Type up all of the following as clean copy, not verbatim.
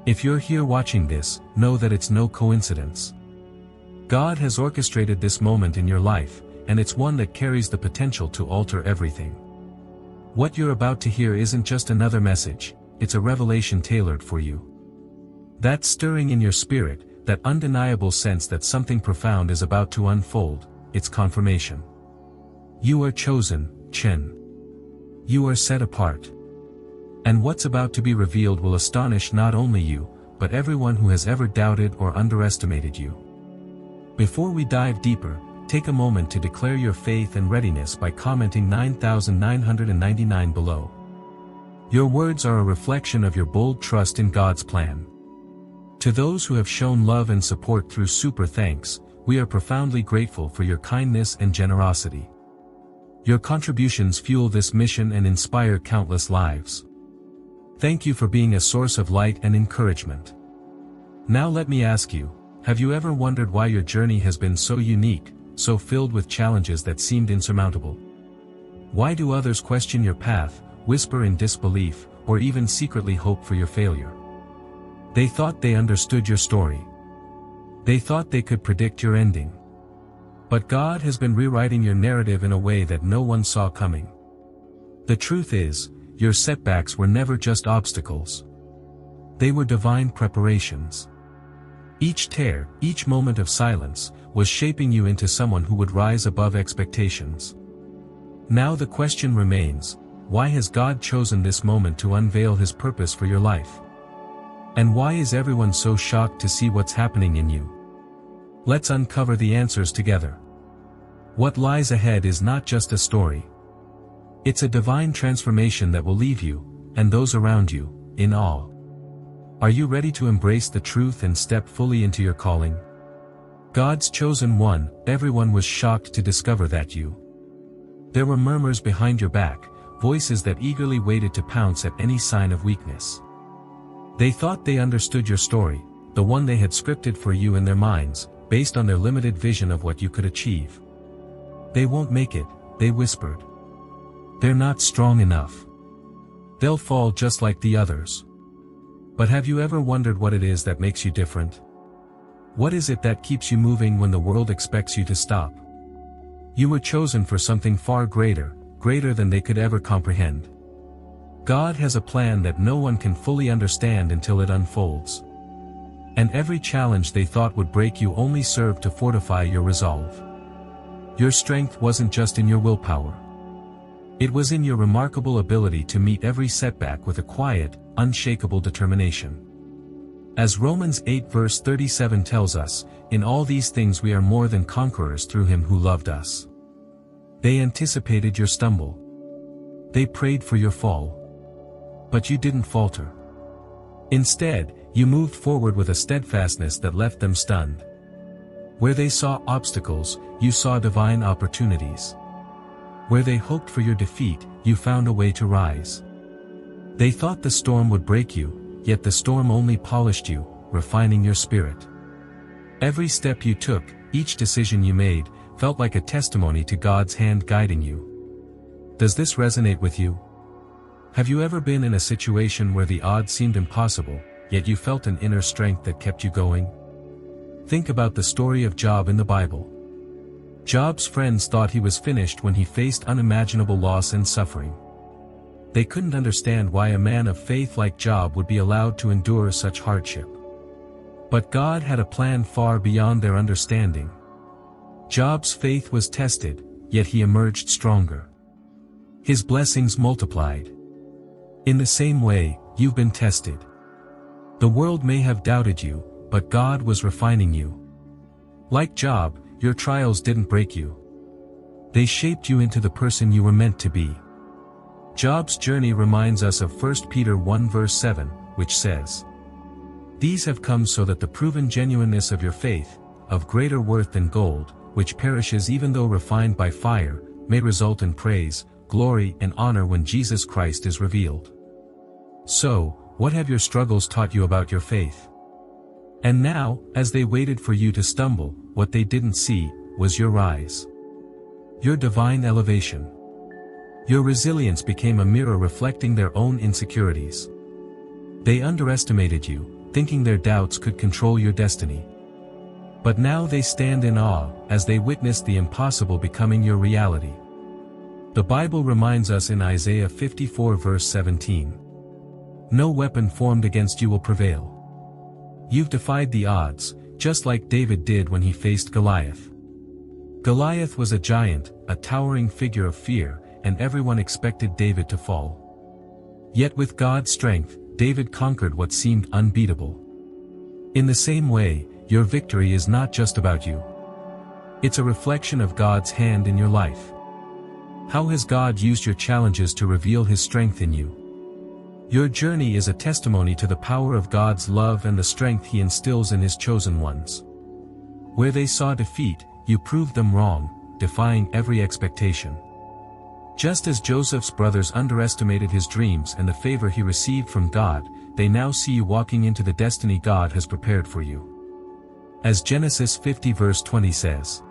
If you're here watching this, know that it's no coincidence. God has orchestrated this moment in your life, and it's one that carries the potential to alter everything. What you're about to hear isn't just another message, it's a revelation tailored for you. That stirring in your spirit, that undeniable sense that something profound is about to unfold, it's confirmation. You are chosen, Chen. You are set apart. And what's about to be revealed will astonish not only you, but everyone who has ever doubted or underestimated you. Before we dive deeper, take a moment to declare your faith and readiness by commenting 9999 below. Your words are a reflection of your bold trust in God's plan. To those who have shown love and support through super thanks, we are profoundly grateful for your kindness and generosity. Your contributions fuel this mission and inspire countless lives. Thank you for being a source of light and encouragement. Now let me ask you, have you ever wondered why your journey has been so unique, so filled with challenges that seemed insurmountable? Why do others question your path, whisper in disbelief, or even secretly hope for your failure? They thought they understood your story. They thought they could predict your ending. But God has been rewriting your narrative in a way that no one saw coming. The truth is, your setbacks were never just obstacles. They were divine preparations. Each tear, each moment of silence, was shaping you into someone who would rise above expectations. Now the question remains, why has God chosen this moment to unveil His purpose for your life? And why is everyone so shocked to see what's happening in you? Let's uncover the answers together. What lies ahead is not just a story. It's a divine transformation that will leave you, and those around you, in awe. Are you ready to embrace the truth and step fully into your calling? God's chosen one, everyone was shocked to discover that you. There were murmurs behind your back, voices that eagerly waited to pounce at any sign of weakness. They thought they understood your story, the one they had scripted for you in their minds, based on their limited vision of what you could achieve. They won't make it, they whispered. They're not strong enough. They'll fall just like the others. But have you ever wondered what it is that makes you different? What is it that keeps you moving when the world expects you to stop? You were chosen for something far greater than they could ever comprehend. God has a plan that no one can fully understand until it unfolds. And every challenge they thought would break you only served to fortify your resolve. Your strength wasn't just in your willpower. It was in your remarkable ability to meet every setback with a quiet, unshakable determination. As Romans 8 verse 37 tells us, in all these things we are more than conquerors through Him who loved us. They anticipated your stumble. They prayed for your fall. But you didn't falter. Instead, you moved forward with a steadfastness that left them stunned. Where they saw obstacles, you saw divine opportunities. Where they hoped for your defeat, you found a way to rise. They thought the storm would break you, yet the storm only polished you, refining your spirit. Every step you took, each decision you made, felt like a testimony to God's hand guiding you. Does this resonate with you? Have you ever been in a situation where the odds seemed impossible, yet you felt an inner strength that kept you going? Think about the story of Job in the Bible. Job's friends thought he was finished when he faced unimaginable loss and suffering. They couldn't understand why a man of faith like Job would be allowed to endure such hardship. But God had a plan far beyond their understanding. Job's faith was tested, yet he emerged stronger. His blessings multiplied. In the same way, you've been tested. The world may have doubted you, but God was refining you. Like Job, your trials didn't break you. They shaped you into the person you were meant to be. Job's journey reminds us of 1 Peter 1 verse 7, which says, "These have come so that the proven genuineness of your faith, of greater worth than gold, which perishes even though refined by fire, may result in praise, glory and honor when Jesus Christ is revealed." So, what have your struggles taught you about your faith? And now, as they waited for you to stumble, what they didn't see was your rise. Your divine elevation. Your resilience became a mirror reflecting their own insecurities. They underestimated you, thinking their doubts could control your destiny. But now they stand in awe, as they witness the impossible becoming your reality. The Bible reminds us in Isaiah 54 verse 17. No weapon formed against you will prevail. You've defied the odds, just like David did when he faced Goliath. Goliath was a giant, a towering figure of fear, and everyone expected David to fall. Yet with God's strength, David conquered what seemed unbeatable. In the same way, your victory is not just about you. It's a reflection of God's hand in your life. How has God used your challenges to reveal His strength in you? Your journey is a testimony to the power of God's love and the strength He instills in His chosen ones. Where they saw defeat, you proved them wrong, defying every expectation. Just as Joseph's brothers underestimated his dreams and the favor he received from God, they now see you walking into the destiny God has prepared for you. As Genesis 50 verse 20 says,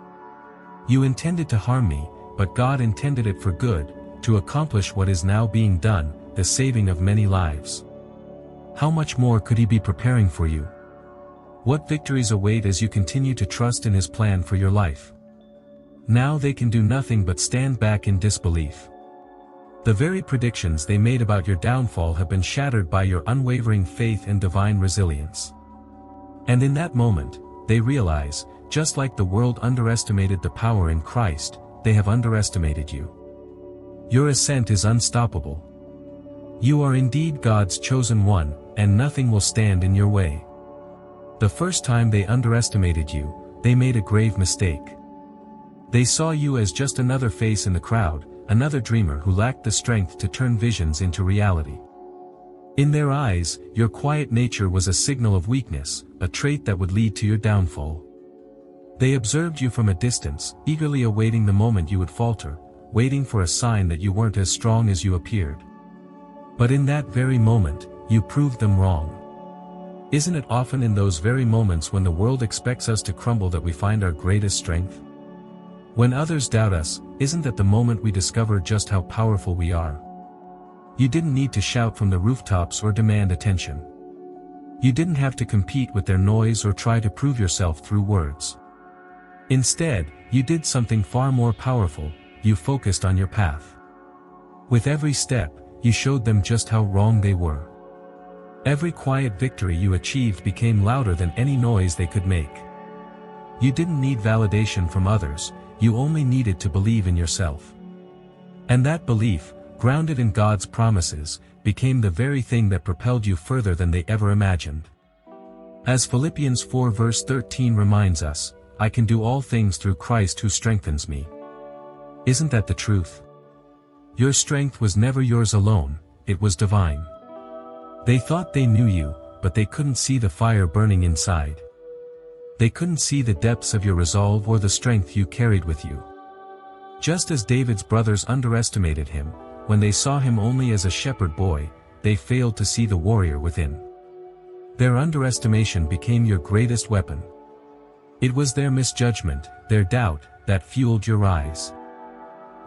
"You intended to harm me, but God intended it for good, to accomplish what is now being done, the saving of many lives." How much more could He be preparing for you? What victories await as you continue to trust in His plan for your life? Now they can do nothing but stand back in disbelief. The very predictions they made about your downfall have been shattered by your unwavering faith and divine resilience. And in that moment, they realize, just like the world underestimated the power in Christ, they have underestimated you. Your ascent is unstoppable. You are indeed God's chosen one, and nothing will stand in your way. The first time they underestimated you, they made a grave mistake. They saw you as just another face in the crowd, another dreamer who lacked the strength to turn visions into reality. In their eyes, your quiet nature was a signal of weakness, a trait that would lead to your downfall. They observed you from a distance, eagerly awaiting the moment you would falter, waiting for a sign that you weren't as strong as you appeared. But in that very moment, you proved them wrong. Isn't it often in those very moments when the world expects us to crumble that we find our greatest strength? When others doubt us, isn't that the moment we discover just how powerful we are? You didn't need to shout from the rooftops or demand attention. You didn't have to compete with their noise or try to prove yourself through words. Instead, you did something far more powerful, you focused on your path. With every step, you showed them just how wrong they were. Every quiet victory you achieved became louder than any noise they could make. You didn't need validation from others, you only needed to believe in yourself. And that belief, grounded in God's promises, became the very thing that propelled you further than they ever imagined. As Philippians 4 verse 13 reminds us, "I can do all things through Christ who strengthens me." Isn't that the truth? Your strength was never yours alone, it was divine. They thought they knew you, but they couldn't see the fire burning inside. They couldn't see the depths of your resolve or the strength you carried with you. Just as David's brothers underestimated him, when they saw him only as a shepherd boy, they failed to see the warrior within. Their underestimation became your greatest weapon. It was their misjudgment, their doubt, that fueled your rise.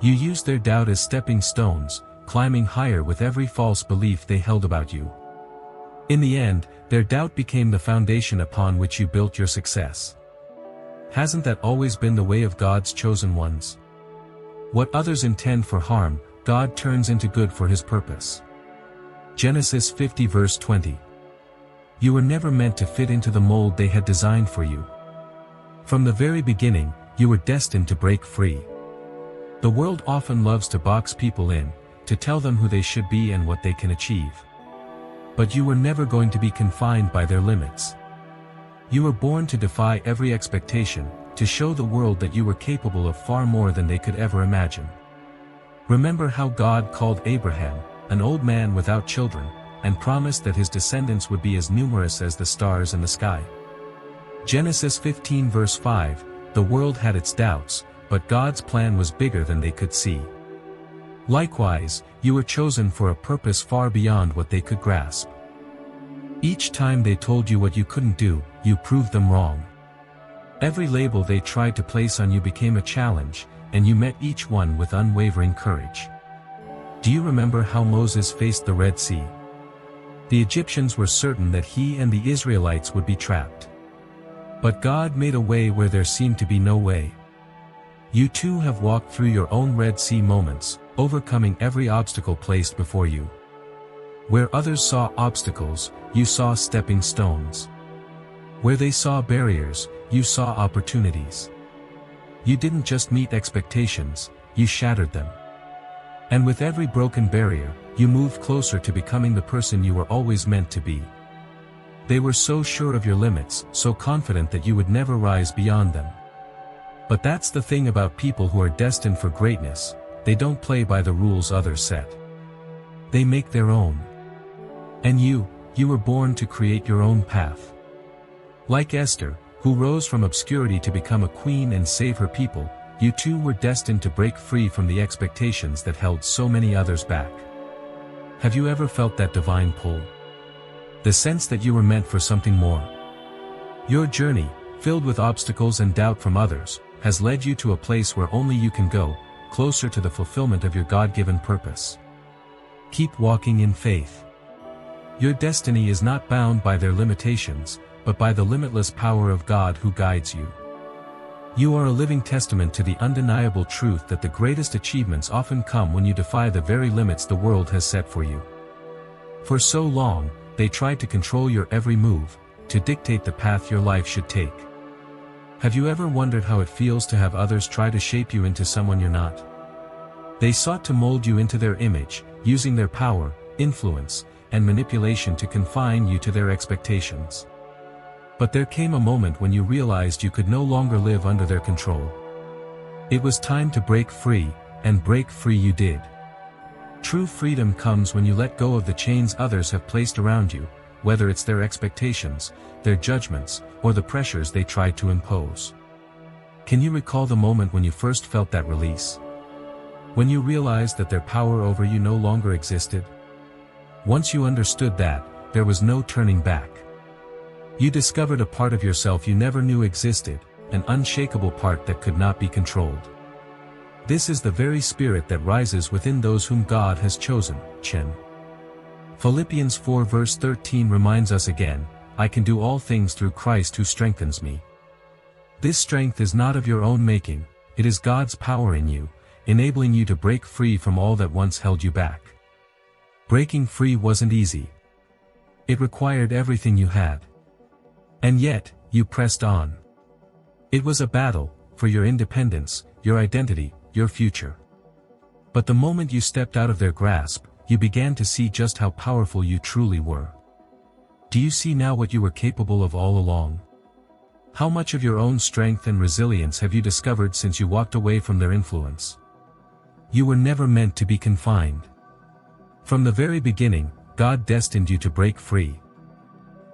You used their doubt as stepping stones, climbing higher with every false belief they held about you. In the end, their doubt became the foundation upon which you built your success. Hasn't that always been the way of God's chosen ones? What others intend for harm, God turns into good for His purpose. Genesis 50 verse 20. You were never meant to fit into the mold they had designed for you. From the very beginning, you were destined to break free. The world often loves to box people in, to tell them who they should be and what they can achieve. But you were never going to be confined by their limits. You were born to defy every expectation, to show the world that you were capable of far more than they could ever imagine. Remember how God called Abraham, an old man without children, and promised that his descendants would be as numerous as the stars in the sky. Genesis 15 verse 5, the world had its doubts, but God's plan was bigger than they could see. Likewise, you were chosen for a purpose far beyond what they could grasp. Each time they told you what you couldn't do, you proved them wrong. Every label they tried to place on you became a challenge, and you met each one with unwavering courage. Do you remember how Moses faced the Red Sea? The Egyptians were certain that he and the Israelites would be trapped. But God made a way where there seemed to be no way. You too have walked through your own Red Sea moments, overcoming every obstacle placed before you. Where others saw obstacles, you saw stepping stones. Where they saw barriers, you saw opportunities. You didn't just meet expectations, you shattered them. And with every broken barrier, you moved closer to becoming the person you were always meant to be. They were so sure of your limits, so confident that you would never rise beyond them. But that's the thing about people who are destined for greatness, they don't play by the rules others set. They make their own. And you were born to create your own path. Like Esther, who rose from obscurity to become a queen and save her people, you too were destined to break free from the expectations that held so many others back. Have you ever felt that divine pull? The sense that you were meant for something more? Your journey, filled with obstacles and doubt from others, has led you to a place where only you can go, closer to the fulfillment of your God-given purpose. Keep walking in faith. Your destiny is not bound by their limitations, but by the limitless power of God who guides you. You are a living testament to the undeniable truth that the greatest achievements often come when you defy the very limits the world has set for you. For so long, they tried to control your every move, to dictate the path your life should take. Have you ever wondered how it feels to have others try to shape you into someone you're not? They sought to mold you into their image, using their power, influence, and manipulation to confine you to their expectations. But there came a moment when you realized you could no longer live under their control. It was time to break free, and break free you did. True freedom comes when you let go of the chains others have placed around you, whether it's their expectations, their judgments, or the pressures they tried to impose. Can you recall the moment when you first felt that release? When you realized that their power over you no longer existed? Once you understood that, there was no turning back. You discovered a part of yourself you never knew existed, an unshakable part that could not be controlled. This is the very spirit that rises within those whom God has chosen, Chen. Philippians 4 verse 13 reminds us again, I can do all things through Christ who strengthens me. This strength is not of your own making, it is God's power in you, enabling you to break free from all that once held you back. Breaking free wasn't easy. It required everything you had. And yet, you pressed on. It was a battle, for your independence, your identity, your future. But the moment you stepped out of their grasp, you began to see just how powerful you truly were. Do you see now what you were capable of all along? How much of your own strength and resilience have you discovered since you walked away from their influence? You were never meant to be confined. From the very beginning, God destined you to break free.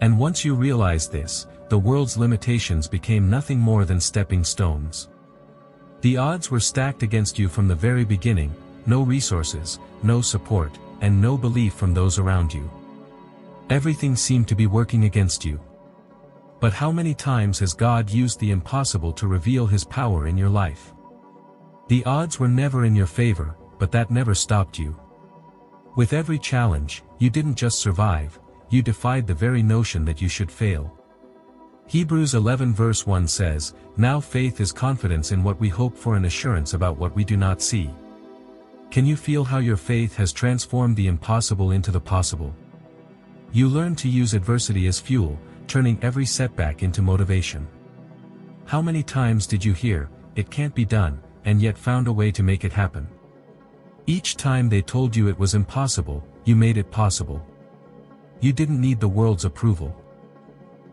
And once you realized this, the world's limitations became nothing more than stepping stones. The odds were stacked against you from the very beginning, no resources, no support, and no belief from those around you. Everything seemed to be working against you. But how many times has God used the impossible to reveal His power in your life? The odds were never in your favor, but that never stopped you. With every challenge, you didn't just survive, you defied the very notion that you should fail. Hebrews 11 verse 1 says, Now faith is confidence in what we hope for and assurance about what we do not see. Can you feel how your faith has transformed the impossible into the possible? You learned to use adversity as fuel, turning every setback into motivation. How many times did you hear, "It can't be done," and yet found a way to make it happen? Each time they told you it was impossible, you made it possible. You didn't need the world's approval.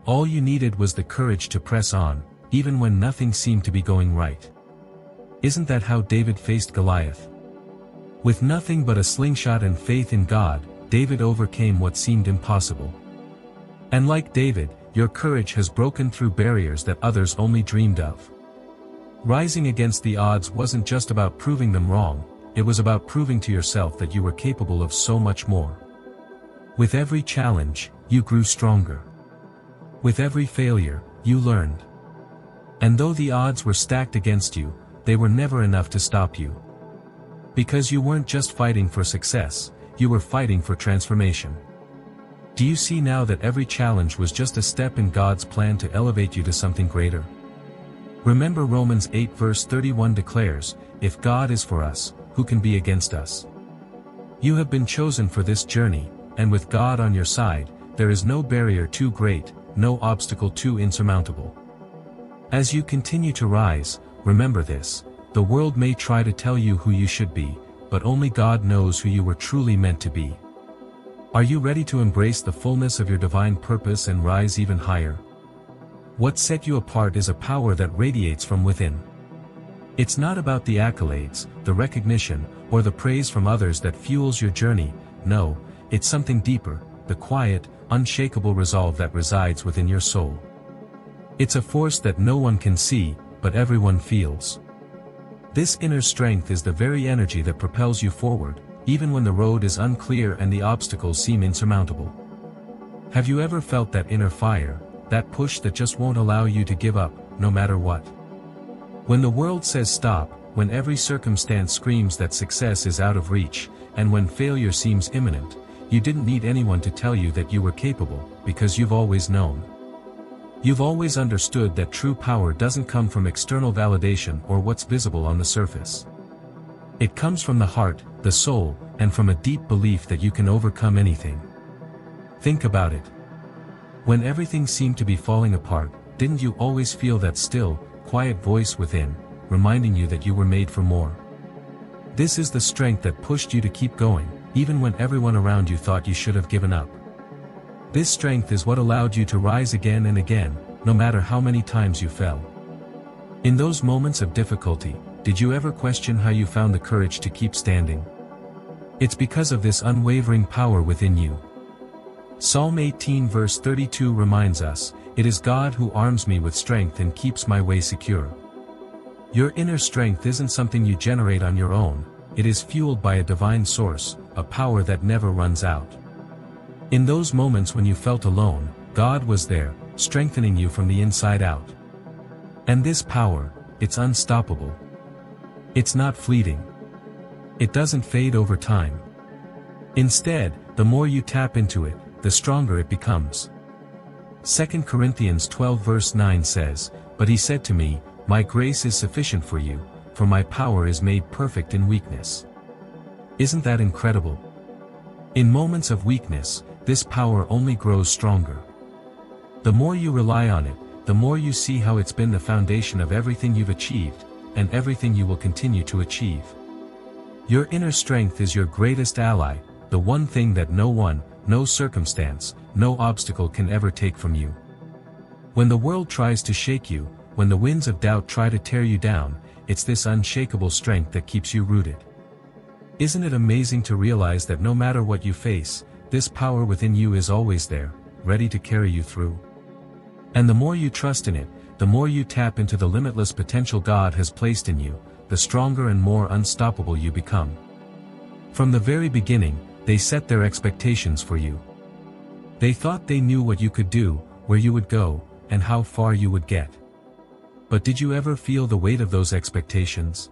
All you needed was the courage to press on, even when nothing seemed to be going right. Isn't that how David faced Goliath? With nothing but a slingshot and faith in God, David overcame what seemed impossible. And like David, your courage has broken through barriers that others only dreamed of. Rising against the odds wasn't just about proving them wrong, it was about proving to yourself that you were capable of so much more. With every challenge, you grew stronger. With every failure, you learned. And though the odds were stacked against you, they were never enough to stop you. Because you weren't just fighting for success, you were fighting for transformation. Do you see now that every challenge was just a step in God's plan to elevate you to something greater? Remember Romans 8 verse 31 declares, "If God is for us, who can be against us?" You have been chosen for this journey, and with God on your side, there is no barrier too great, no obstacle too insurmountable. As you continue to rise, remember this: the world may try to tell you who you should be, but only God knows who you were truly meant to be. Are you ready to embrace the fullness of your divine purpose and rise even higher? What set you apart is a power that radiates from within. It's not about the accolades, the recognition, or the praise from others that fuels your journey. No, it's something deeper, the quiet, unshakable resolve that resides within your soul. It's a force that no one can see, but everyone feels. This inner strength is the very energy that propels you forward, even when the road is unclear and the obstacles seem insurmountable. Have you ever felt that inner fire, that push that just won't allow you to give up, no matter what? When the world says stop, when every circumstance screams that success is out of reach, and when failure seems imminent, you didn't need anyone to tell you that you were capable, because you've always known. You've always understood that true power doesn't come from external validation or what's visible on the surface. It comes from the heart, the soul, and from a deep belief that you can overcome anything. Think about it. When everything seemed to be falling apart, didn't you always feel that still, quiet voice within, reminding you that you were made for more? This is the strength that pushed you to keep going, even when everyone around you thought you should have given up. This strength is what allowed you to rise again and again, no matter how many times you fell. In those moments of difficulty, did you ever question how you found the courage to keep standing? It's because of this unwavering power within you. Psalm 18 verse 32 reminds us, "It is God who arms me with strength and keeps my way secure." Your inner strength isn't something you generate on your own, it is fueled by a divine source, a power that never runs out. In those moments when you felt alone, God was there, strengthening you from the inside out. And this power, it's unstoppable. It's not fleeting. It doesn't fade over time. Instead, the more you tap into it, the stronger it becomes. 2 Corinthians 12 verse 9 says, "But he said to me, My grace is sufficient for you, for my power is made perfect in weakness." Isn't that incredible? In moments of weakness, this power only grows stronger. The more you rely on it, the more you see how it's been the foundation of everything you've achieved, and everything you will continue to achieve. Your inner strength is your greatest ally, the one thing that no one, no circumstance, no obstacle can ever take from you. When the world tries to shake you, when the winds of doubt try to tear you down, it's this unshakable strength that keeps you rooted. Isn't it amazing to realize that no matter what you face, this power within you is always there, ready to carry you through? And the more you trust in it, the more you tap into the limitless potential God has placed in you, the stronger and more unstoppable you become. From the very beginning, they set their expectations for you. They thought they knew what you could do, where you would go, and how far you would get. But did you ever feel the weight of those expectations?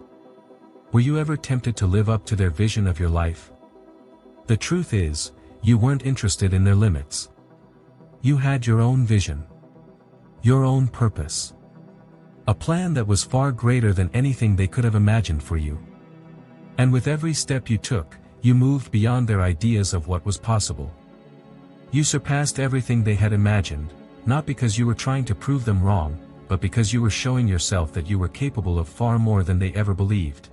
Were you ever tempted to live up to their vision of your life? The truth is, you weren't interested in their limits. You had your own vision. Your own purpose. A plan that was far greater than anything they could have imagined for you. And with every step you took, you moved beyond their ideas of what was possible. You surpassed everything they had imagined, not because you were trying to prove them wrong, but because you were showing yourself that you were capable of far more than they ever believed.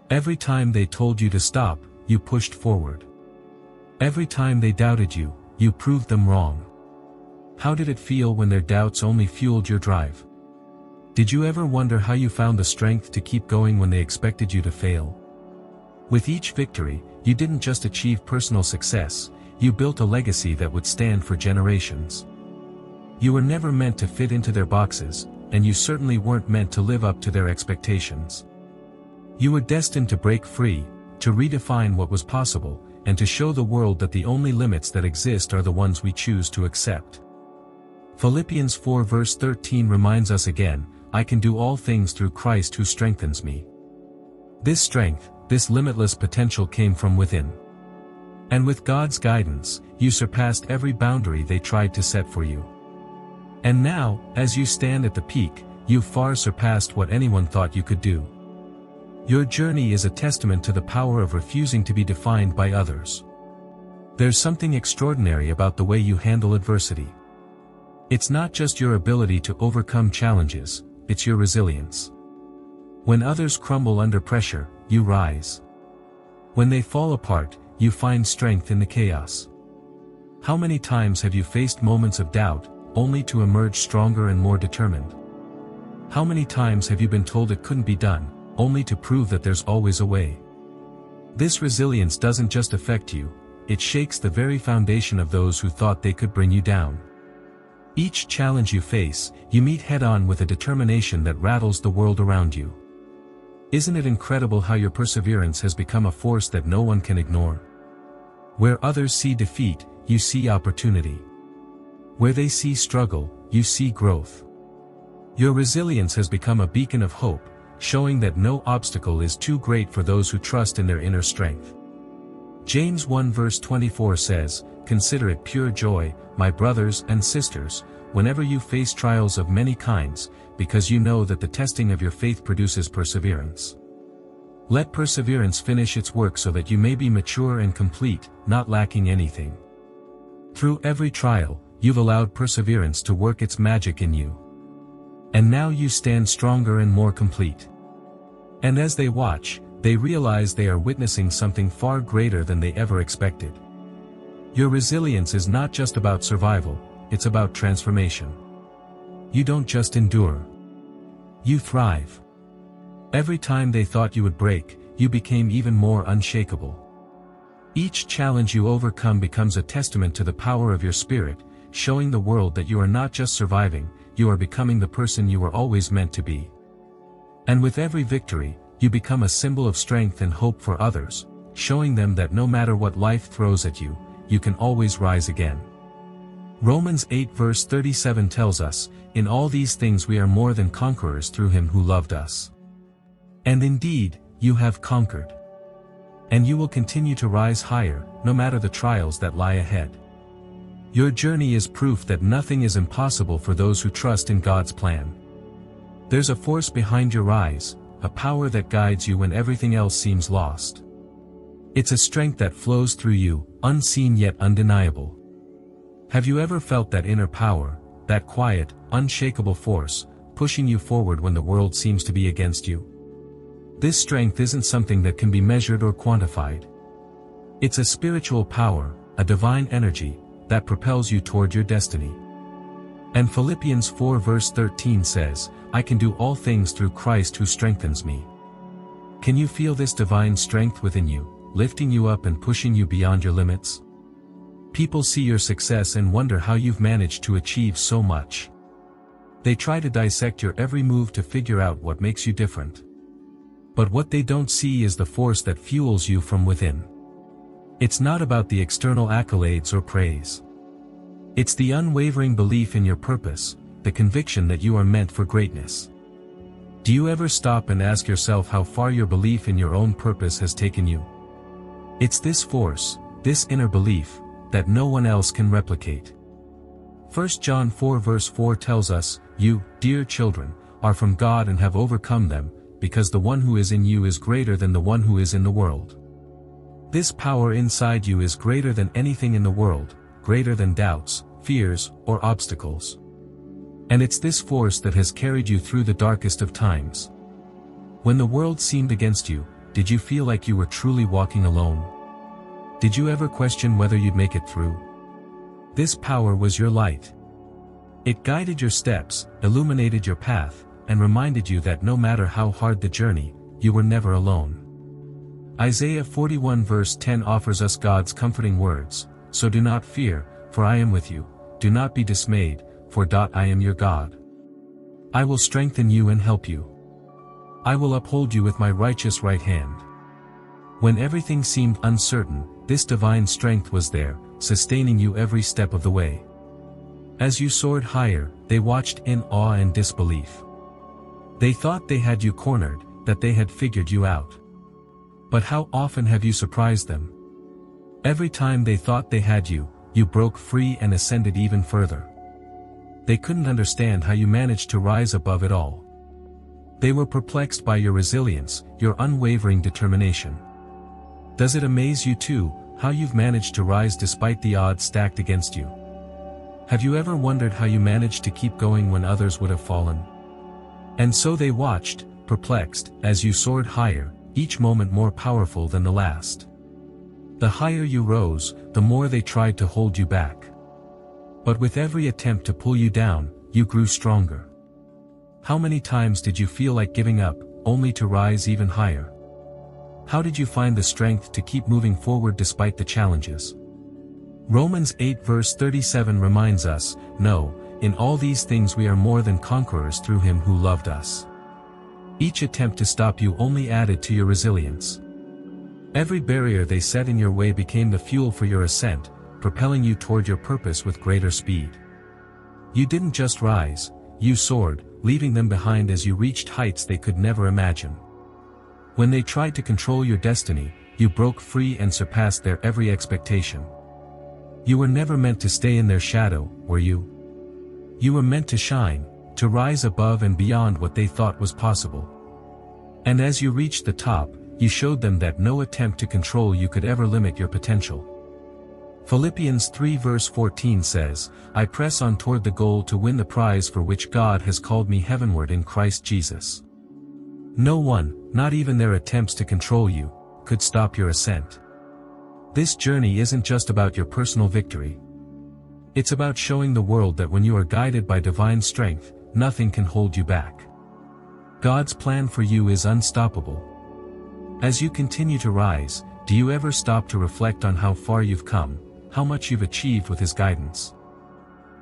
Every time they told you to stop, you pushed forward. Every time they doubted you, you proved them wrong. How did it feel when their doubts only fueled your drive? Did you ever wonder how you found the strength to keep going when they expected you to fail? With each victory, you didn't just achieve personal success, you built a legacy that would stand for generations. You were never meant to fit into their boxes, and you certainly weren't meant to live up to their expectations. You were destined to break free, to redefine what was possible, and to show the world that the only limits that exist are the ones we choose to accept. Philippians 4 verse 13 reminds us again, "I can do all things through Christ who strengthens me." This strength, this limitless potential came from within. And with God's guidance, you surpassed every boundary they tried to set for you. And now, as you stand at the peak, you've far surpassed what anyone thought you could do. Your journey is a testament to the power of refusing to be defined by others. There's something extraordinary about the way you handle adversity. It's not just your ability to overcome challenges, it's your resilience. When others crumble under pressure, you rise. When they fall apart, you find strength in the chaos. How many times have you faced moments of doubt, only to emerge stronger and more determined? How many times have you been told it couldn't be done, only to prove that there's always a way? This resilience doesn't just affect you, it shakes the very foundation of those who thought they could bring you down. Each challenge you face, you meet head-on with a determination that rattles the world around you. Isn't it incredible how your perseverance has become a force that no one can ignore? Where others see defeat, you see opportunity. Where they see struggle, you see growth. Your resilience has become a beacon of hope, showing that no obstacle is too great for those who trust in their inner strength. James 1 verse 24 says, "Consider it pure joy, my brothers and sisters, whenever you face trials of many kinds, because you know that the testing of your faith produces perseverance. Let perseverance finish its work so that you may be mature and complete, not lacking anything." Through every trial, you've allowed perseverance to work its magic in you. And now you stand stronger and more complete. And as they watch, they realize they are witnessing something far greater than they ever expected. Your resilience is not just about survival, it's about transformation. You don't just endure. You thrive. Every time they thought you would break, you became even more unshakable. Each challenge you overcome becomes a testament to the power of your spirit, showing the world that you are not just surviving, you are becoming the person you were always meant to be. And with every victory, you become a symbol of strength and hope for others, showing them that no matter what life throws at you, you can always rise again. Romans 8 verse 37 tells us, "In all these things we are more than conquerors through him who loved us." And indeed, you have conquered. And you will continue to rise higher, no matter the trials that lie ahead. Your journey is proof that nothing is impossible for those who trust in God's plan. There's a force behind your rise, a power that guides you when everything else seems lost. It's a strength that flows through you, unseen yet undeniable. Have you ever felt that inner power, that quiet, unshakable force, pushing you forward when the world seems to be against you? This strength isn't something that can be measured or quantified. It's a spiritual power, a divine energy, that propels you toward your destiny. And Philippians 4 verse 13 says, "I can do all things through Christ who strengthens me." Can you feel this divine strength within you, lifting you up and pushing you beyond your limits? People see your success and wonder how you've managed to achieve so much. They try to dissect your every move to figure out what makes you different. But what they don't see is the force that fuels you from within. It's not about the external accolades or praise. It's the unwavering belief in your purpose, the conviction that you are meant for greatness. Do you ever stop and ask yourself how far your belief in your own purpose has taken you? It's this force, this inner belief, that no one else can replicate. 1 John 4 verse 4 tells us, "You, dear children, are from God and have overcome them, because the one who is in you is greater than the one who is in the world." This power inside you is greater than anything in the world, greater than doubts, fears, or obstacles. And it's this force that has carried you through the darkest of times. When the world seemed against you, did you feel like you were truly walking alone? Did you ever question whether you'd make it through? This power was your light. It guided your steps, illuminated your path, and reminded you that no matter how hard the journey, you were never alone. Isaiah 41 verse 10 offers us God's comforting words, "So do not fear, for I am with you, do not be dismayed, for I am your God. I will strengthen you and help you. I will uphold you with my righteous right hand." When everything seemed uncertain, this divine strength was there, sustaining you every step of the way. As you soared higher, they watched in awe and disbelief. They thought they had you cornered, that they had figured you out. But how often have you surprised them? Every time they thought they had you, you broke free and ascended even further. They couldn't understand how you managed to rise above it all. They were perplexed by your resilience, your unwavering determination. Does it amaze you too, how you've managed to rise despite the odds stacked against you? Have you ever wondered how you managed to keep going when others would have fallen? And so they watched, perplexed, as you soared higher, each moment more powerful than the last. The higher you rose, the more they tried to hold you back. But with every attempt to pull you down, you grew stronger. How many times did you feel like giving up, only to rise even higher? How did you find the strength to keep moving forward despite the challenges? Romans 8 verse 37 reminds us, "No, in all these things we are more than conquerors through him who loved us." Each attempt to stop you only added to your resilience. Every barrier they set in your way became the fuel for your ascent, propelling you toward your purpose with greater speed. You didn't just rise, you soared, leaving them behind as you reached heights they could never imagine. When they tried to control your destiny, you broke free and surpassed their every expectation. You were never meant to stay in their shadow, were you? You were meant to shine, to rise above and beyond what they thought was possible. And as you reached the top, you showed them that no attempt to control you could ever limit your potential. Philippians 3 verse 14 says, "I press on toward the goal to win the prize for which God has called me heavenward in Christ Jesus." No one, not even their attempts to control you, could stop your ascent. This journey isn't just about your personal victory. It's about showing the world that when you are guided by divine strength, nothing can hold you back. God's plan for you is unstoppable. As you continue to rise, do you ever stop to reflect on how far you've come, how much you've achieved with His guidance?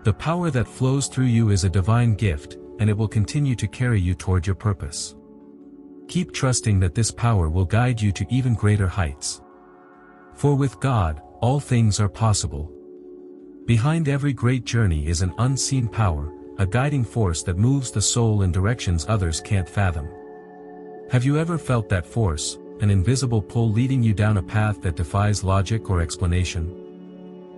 The power that flows through you is a divine gift, and it will continue to carry you toward your purpose. Keep trusting that this power will guide you to even greater heights. For with God, all things are possible. Behind every great journey is an unseen power, a guiding force that moves the soul in directions others can't fathom. Have you ever felt that force, an invisible pull leading you down a path that defies logic or explanation?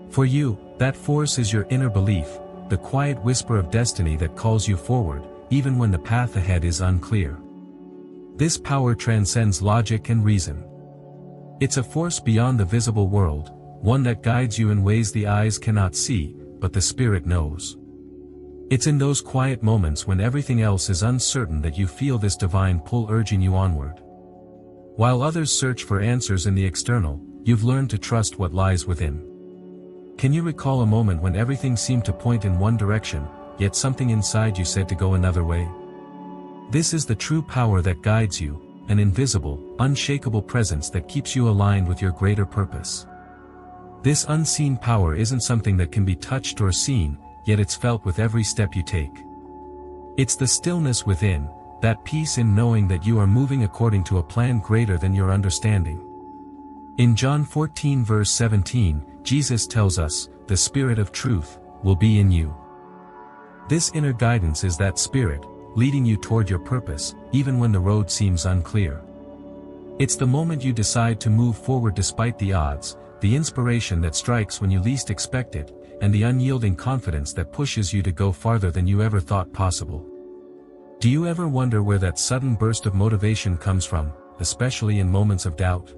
For you, that force is your inner belief, the quiet whisper of destiny that calls you forward, even when the path ahead is unclear. This power transcends logic and reason. It's a force beyond the visible world, one that guides you in ways the eyes cannot see, but the spirit knows. It's in those quiet moments when everything else is uncertain that you feel this divine pull urging you onward. While others search for answers in the external, you've learned to trust what lies within. Can you recall a moment when everything seemed to point in one direction, yet something inside you said to go another way? This is the true power that guides you, an invisible, unshakable presence that keeps you aligned with your greater purpose. This unseen power isn't something that can be touched or seen, yet it's felt with every step you take. It's the stillness within, that peace in knowing that you are moving according to a plan greater than your understanding. In John 14 verse 17, Jesus tells us, "The Spirit of truth will be in you." This inner guidance is that Spirit, leading you toward your purpose, even when the road seems unclear. It's the moment you decide to move forward despite the odds, the inspiration that strikes when you least expect it, and the unyielding confidence that pushes you to go farther than you ever thought possible. Do you ever wonder where that sudden burst of motivation comes from, especially in moments of doubt?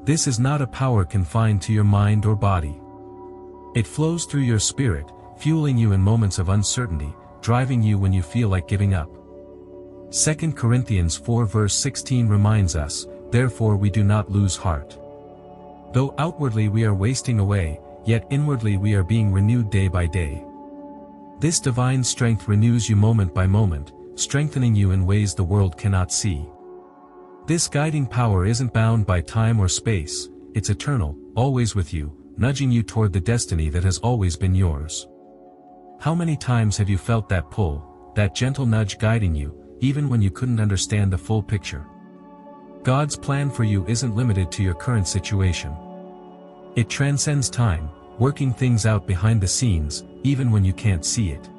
This is not a power confined to your mind or body. It flows through your spirit, fueling you in moments of uncertainty, driving you when you feel like giving up. 2 Corinthians 4 verse 16 reminds us, "Therefore we do not lose heart. Though outwardly we are wasting away, yet inwardly we are being renewed day by day." This divine strength renews you moment by moment, strengthening you in ways the world cannot see. This guiding power isn't bound by time or space, it's eternal, always with you, nudging you toward the destiny that has always been yours. How many times have you felt that pull, that gentle nudge guiding you, even when you couldn't understand the full picture? God's plan for you isn't limited to your current situation. It transcends time, working things out behind the scenes, even when you can't see it.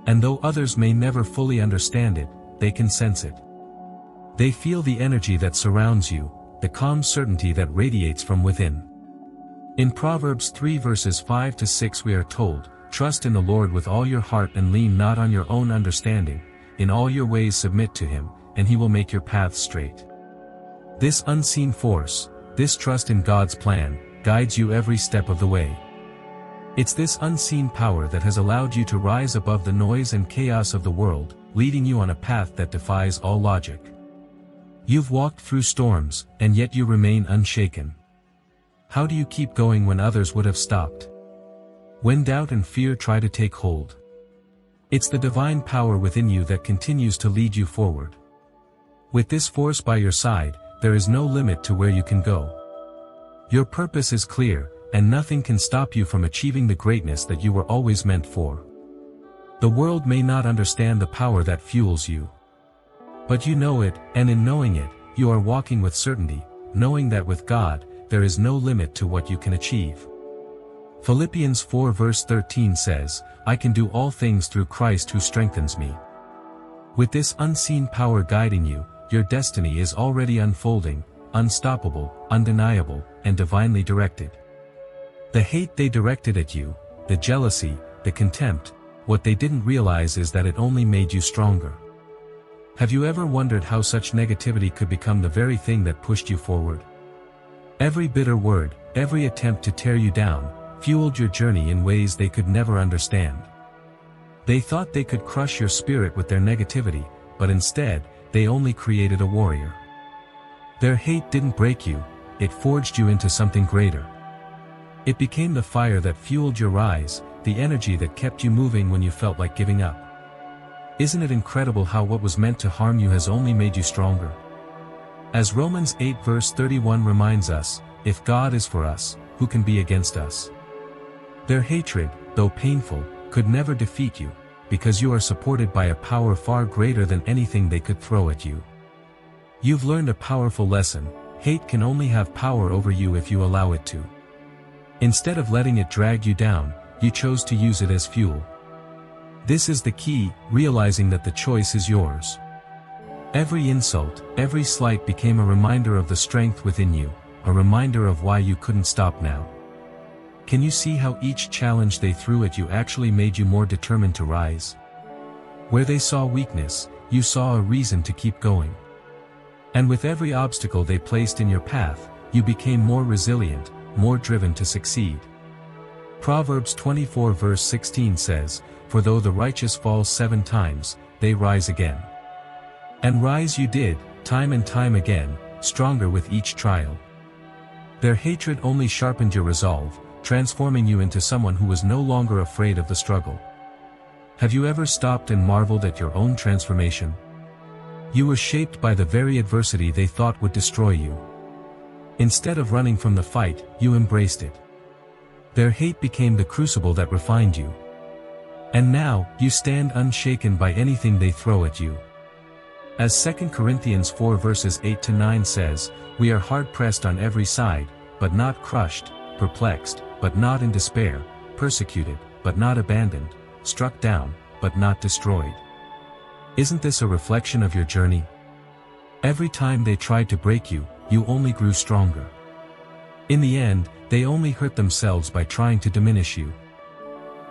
And though others may never fully understand it, they can sense it. They feel the energy that surrounds you, the calm certainty that radiates from within. In Proverbs 3 verses 5 to 6 we are told, "Trust in the Lord with all your heart and lean not on your own understanding, in all your ways submit to him, and he will make your paths straight." This unseen force, this trust in God's plan, guides you every step of the way. It's this unseen power that has allowed you to rise above the noise and chaos of the world, leading you on a path that defies all logic. You've walked through storms, and yet you remain unshaken. How do you keep going when others would have stopped? When doubt and fear try to take hold? It's the divine power within you that continues to lead you forward. With this force by your side, there is no limit to where you can go. Your purpose is clear, and nothing can stop you from achieving the greatness that you were always meant for. The world may not understand the power that fuels you. But you know it, and in knowing it, you are walking with certainty, knowing that with God, there is no limit to what you can achieve. Philippians 4 verse 13 says, "I can do all things through Christ who strengthens me." With this unseen power guiding you, your destiny is already unfolding, unstoppable, undeniable, and divinely directed. The hate they directed at you, the jealousy, the contempt, what they didn't realize is that it only made you stronger. Have you ever wondered how such negativity could become the very thing that pushed you forward? Every bitter word, every attempt to tear you down, fueled your journey in ways they could never understand. They thought they could crush your spirit with their negativity, but instead, they only created a warrior. Their hate didn't break you, it forged you into something greater. It became the fire that fueled your rise, the energy that kept you moving when you felt like giving up. Isn't it incredible how what was meant to harm you has only made you stronger? As Romans 8 verse 31 reminds us, if God is for us, who can be against us? Their hatred, though painful, could never defeat you, because you are supported by a power far greater than anything they could throw at you. You've learned a powerful lesson: hate can only have power over you if you allow it to. Instead of letting it drag you down, you chose to use it as fuel. This is the key, realizing that the choice is yours. Every insult, every slight became a reminder of the strength within you, a reminder of why you couldn't stop now. Can you see how each challenge they threw at you actually made you more determined to rise? Where they saw weakness, you saw a reason to keep going. And with every obstacle they placed in your path, you became more resilient, more driven to succeed. Proverbs 24 verse 16 says, "For though the righteous falls 7 times, they rise again." And rise you did, time and time again, stronger with each trial. Their hatred only sharpened your resolve, transforming you into someone who was no longer afraid of the struggle. Have you ever stopped and marveled at your own transformation? You were shaped by the very adversity they thought would destroy you. Instead of running from the fight, you embraced it. Their hate became the crucible that refined you. And now, you stand unshaken by anything they throw at you. As 2 Corinthians 4 verses 8 to 9 says, "We are hard-pressed on every side, but not crushed, perplexed, but not in despair, persecuted, but not abandoned, struck down, but not destroyed." Isn't this a reflection of your journey? Every time they tried to break you, you only grew stronger. In the end, they only hurt themselves by trying to diminish you.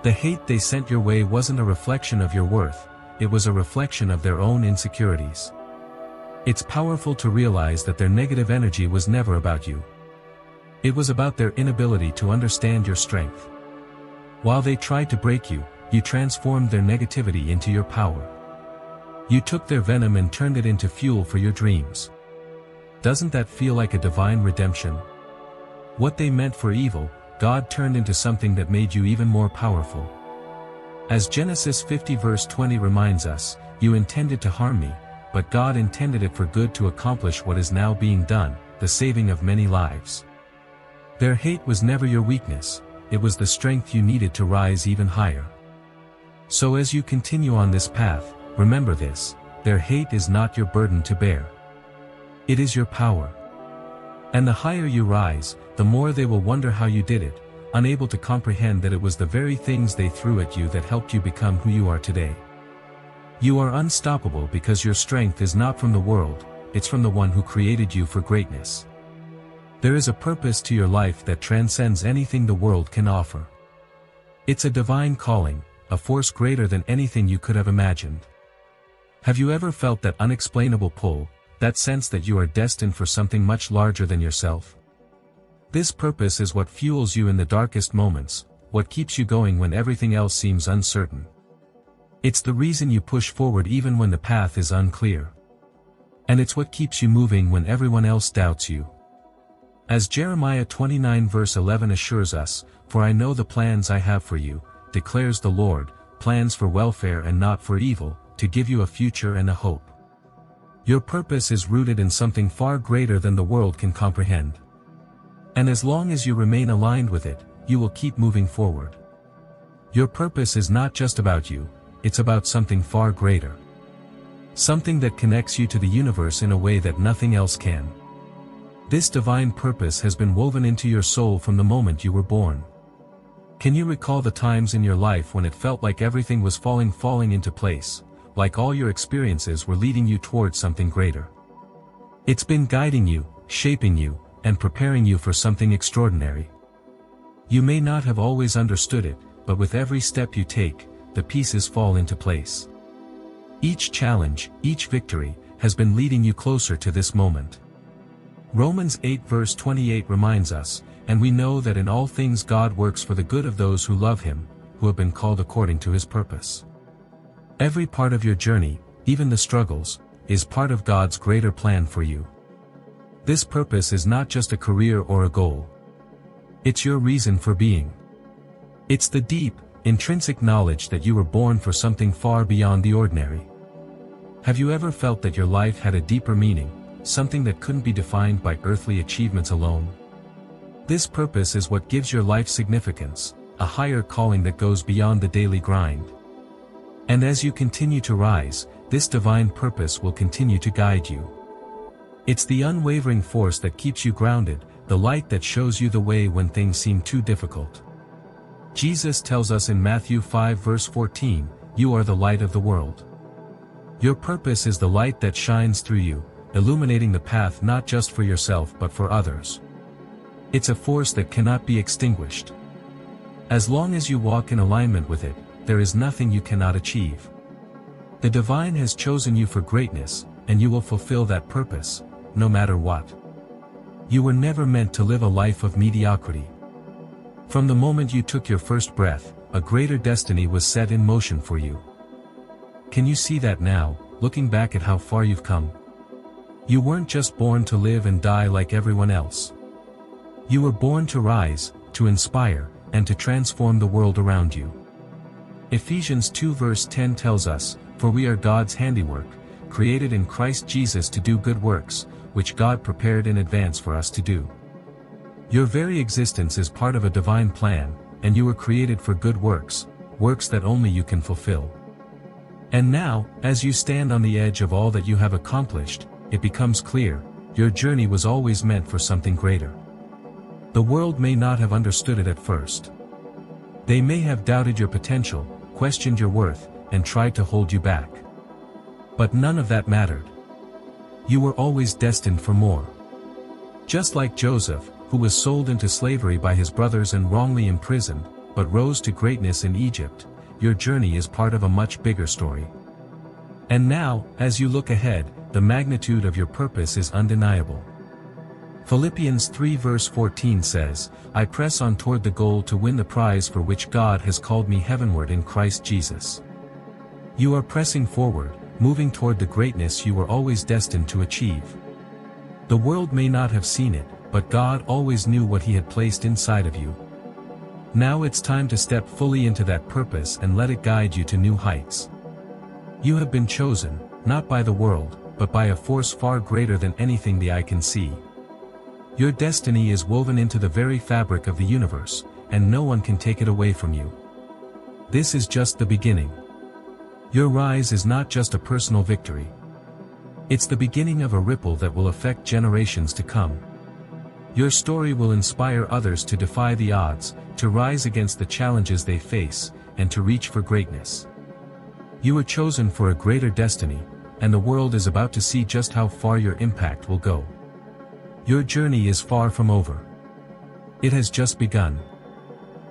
The hate they sent your way wasn't a reflection of your worth, it was a reflection of their own insecurities. It's powerful to realize that their negative energy was never about you. It was about their inability to understand your strength. While they tried to break you, you transformed their negativity into your power. You took their venom and turned it into fuel for your dreams. Doesn't that feel like a divine redemption? What they meant for evil, God turned into something that made you even more powerful. As Genesis 50 verse 20 reminds us, "You intended to harm me, but God intended it for good to accomplish what is now being done, the saving of many lives." Their hate was never your weakness, it was the strength you needed to rise even higher. So as you continue on this path, remember this: their hate is not your burden to bear. It is your power. And the higher you rise, the more they will wonder how you did it, unable to comprehend that it was the very things they threw at you that helped you become who you are today. You are unstoppable because your strength is not from the world, it's from the one who created you for greatness. There is a purpose to your life that transcends anything the world can offer. It's a divine calling, a force greater than anything you could have imagined. Have you ever felt that unexplainable pull, that sense that you are destined for something much larger than yourself? This purpose is what fuels you in the darkest moments, what keeps you going when everything else seems uncertain. It's the reason you push forward even when the path is unclear. And it's what keeps you moving when everyone else doubts you. As Jeremiah 29 verse 11 assures us, "For I know the plans I have for you, declares the Lord, plans for welfare and not for evil, to give you a future and a hope." Your purpose is rooted in something far greater than the world can comprehend. And as long as you remain aligned with it, you will keep moving forward. Your purpose is not just about you, it's about something far greater. Something that connects you to the universe in a way that nothing else can. This divine purpose has been woven into your soul from the moment you were born. Can you recall the times in your life when it felt like everything was falling into place, like all your experiences were leading you towards something greater? It's been guiding you, shaping you, and preparing you for something extraordinary. You may not have always understood it, but with every step you take, the pieces fall into place. Each challenge, each victory, has been leading you closer to this moment. Romans 8 verse 28 reminds us, "And we know that in all things God works for the good of those who love Him, who have been called according to His purpose." Every part of your journey, even the struggles, is part of God's greater plan for you. This purpose is not just a career or a goal. It's your reason for being. It's the deep, intrinsic knowledge that you were born for something far beyond the ordinary. Have you ever felt that your life had a deeper meaning, something that couldn't be defined by earthly achievements alone? This purpose is what gives your life significance, a higher calling that goes beyond the daily grind. And as you continue to rise, this divine purpose will continue to guide you. It's the unwavering force that keeps you grounded, the light that shows you the way when things seem too difficult. Jesus tells us in Matthew 5 verse 14, "You are the light of the world." Your purpose is the light that shines through you, illuminating the path not just for yourself but for others. It's a force that cannot be extinguished. As long as you walk in alignment with it, there is nothing you cannot achieve. The divine has chosen you for greatness, and you will fulfill that purpose, no matter what. You were never meant to live a life of mediocrity. From the moment you took your first breath, a greater destiny was set in motion for you. Can you see that now, looking back at how far you've come? You weren't just born to live and die like everyone else. You were born to rise, to inspire, and to transform the world around you. Ephesians 2 verse 10 tells us, "For we are God's handiwork, created in Christ Jesus to do good works, which God prepared in advance for us to do." Your very existence is part of a divine plan, and you were created for good works, works that only you can fulfill. And now, as you stand on the edge of all that you have accomplished, it becomes clear, your journey was always meant for something greater. The world may not have understood it at first. They may have doubted your potential, questioned your worth, and tried to hold you back. But none of that mattered. You were always destined for more. Just like Joseph, who was sold into slavery by his brothers and wrongly imprisoned, but rose to greatness in Egypt, your journey is part of a much bigger story. And now, as you look ahead, the magnitude of your purpose is undeniable. Philippians 3 verse 14 says, "I press on toward the goal to win the prize for which God has called me heavenward in Christ Jesus." You are pressing forward, moving toward the greatness you were always destined to achieve. The world may not have seen it, but God always knew what He had placed inside of you. Now it's time to step fully into that purpose and let it guide you to new heights. You have been chosen, not by the world, but by a force far greater than anything the eye can see. Your destiny is woven into the very fabric of the universe, and no one can take it away from you. This is just the beginning. Your rise is not just a personal victory. It's the beginning of a ripple that will affect generations to come. Your story will inspire others to defy the odds, to rise against the challenges they face, and to reach for greatness. You were chosen for a greater destiny, and the world is about to see just how far your impact will go. Your journey is far from over. It has just begun.